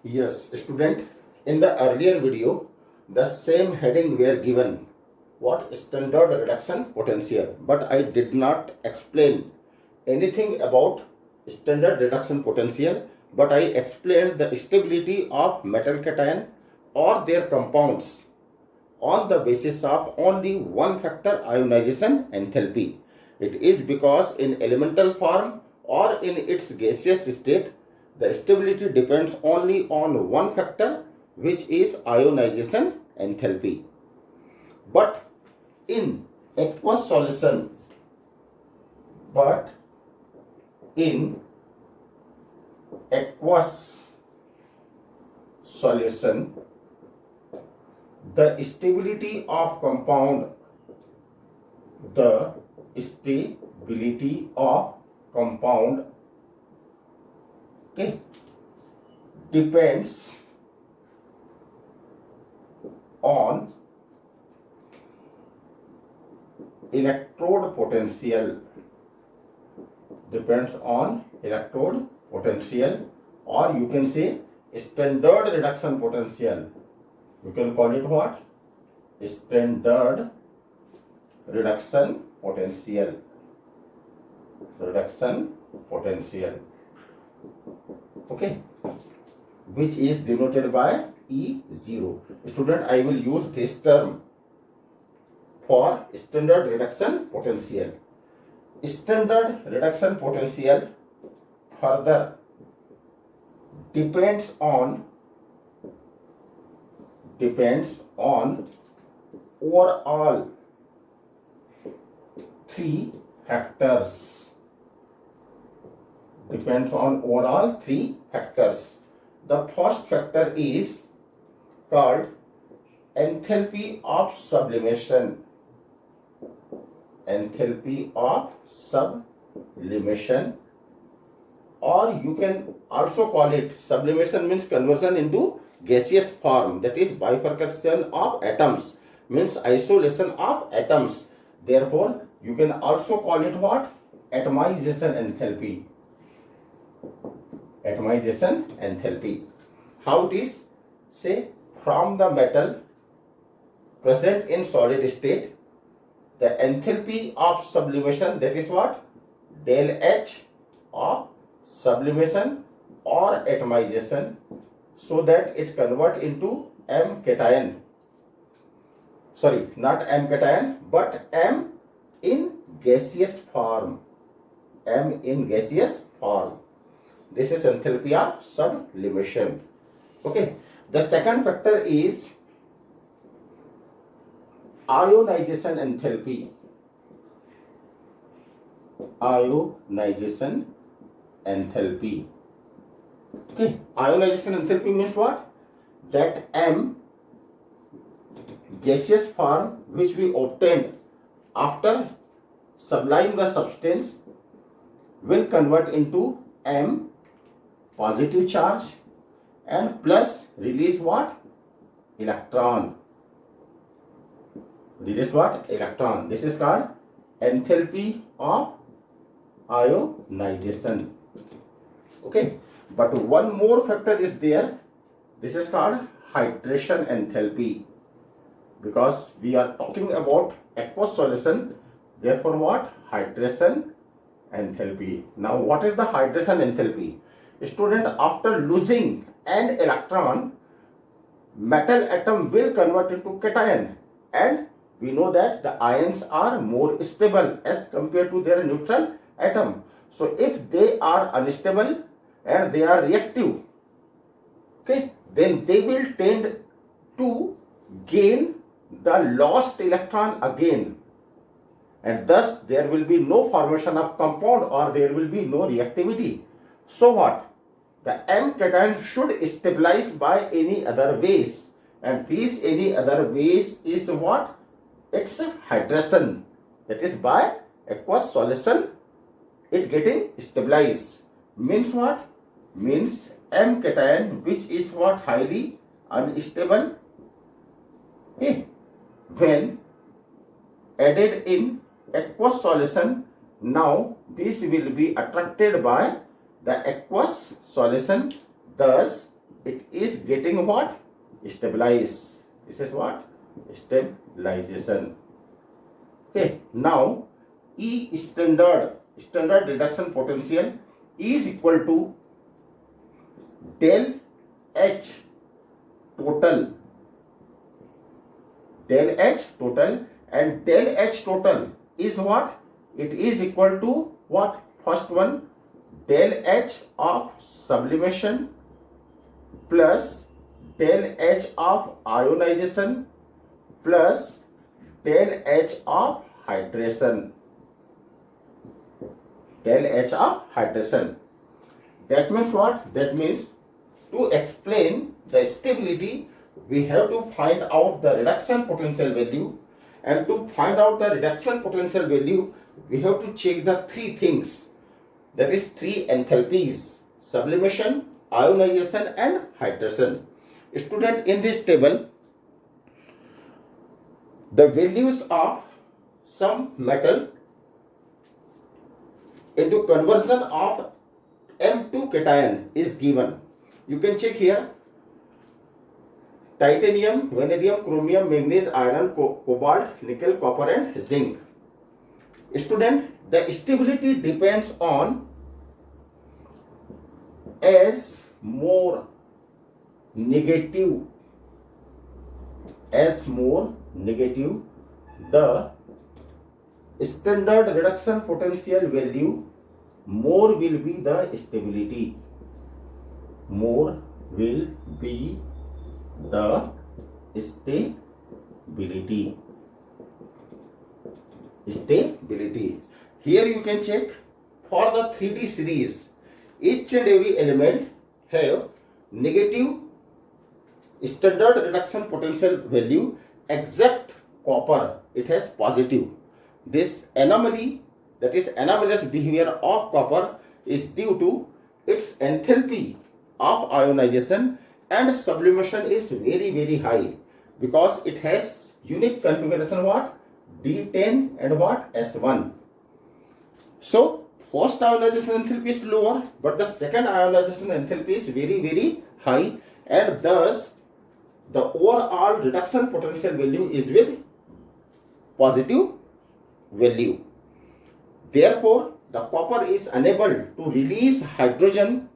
Yes, student, in the earlier video, the same heading were given, what standard reduction potential, but I did not explain anything about standard reduction potential, but I explained the stability of metal cation or their compounds on the basis of only one factor, ionization enthalpy. It is because in elemental form or in its gaseous state, the stability depends only on one factor, which is ionization enthalpy. But in aqueous solution, but in aqueous solution, the stability of compound, the stability of compound, okay, depends on electrode potential, depends on electrode potential, or you can say standard reduction potential. You can call it what? Standard reduction potential. Reduction potential. Okay. Which is denoted by E0. Student, I will use this term for standard reduction potential. Standard reduction potential further depends on overall three factors. Depends on overall three factors. The first factor is called enthalpy of sublimation. Enthalpy of sublimation, or you can also call it, sublimation means conversion into gaseous form, that is bifurcation of atoms, means isolation of atoms. Therefore, you can also call it what? Atomization enthalpy. Atomization enthalpy. How it is? Say, from the metal present in solid state, the enthalpy of sublimation, that is what? Del H of sublimation or atomization, so that it convert into M cation. Sorry, not M cation, but M in gaseous form. M in gaseous form. This is enthalpy of sublimation. Okay. The second factor is ionization enthalpy. Ionization enthalpy. Okay. Ionization enthalpy means what? That M gaseous form which we obtained after sublime the substance will convert into M positive charge and plus release what? Electron. Release what? Electron. This is called enthalpy of ionization. Okay. But one more factor is there. This is called hydration enthalpy. Because we are talking about aqueous solution. Therefore what? Hydration enthalpy. Now what is the hydration enthalpy? Student, after losing an electron, metal atom will convert into cation, and we know that the ions are more stable as compared to their neutral atom. So if they are unstable and they are reactive, okay, then they will tend to gain the lost electron again, and thus there will be no formation of compound or there will be no reactivity. So what? The M cation should stabilize by any other ways, and these any other ways is what? It's hydration, that is by aqueous solution it getting stabilized. Means what? Means M cation, which is what? Highly unstable, okay, when added in aqueous solution, now this will be attracted by the aqueous solution, thus it is getting what? Stabilized. This is what? Stabilization. Okay, now E standard reduction potential is equal to del H total, and del H total is what? It is equal to what? First one, del H of sublimation plus del H of ionization plus del H of hydration. Del H of hydration. That means what? That means to explain the stability, we have to find out the reduction potential value, and to find out the reduction potential value, we have to check the three things. That is three enthalpies: sublimation, ionization and hydration. Student, in this table, the values of some metal into conversion of M2 cation is given. You can check here: titanium, vanadium, chromium, manganese, iron, cobalt, nickel, copper and zinc. Student, the stability depends on as more negative, the standard reduction potential value, more will be the stability. More will be the stability. Here you can check for the 3D series, each and every element have negative standard reduction potential value, except copper, it has positive. This anomaly, that is anomalous behavior of copper, is due to its enthalpy of ionization and sublimation is very high, because it has unique configuration what? D10 and what? S1. So first ionization enthalpy is lower, but the second ionization enthalpy is very high, and thus the overall reduction potential value is with positive value. Therefore, the copper is unable to release hydrogen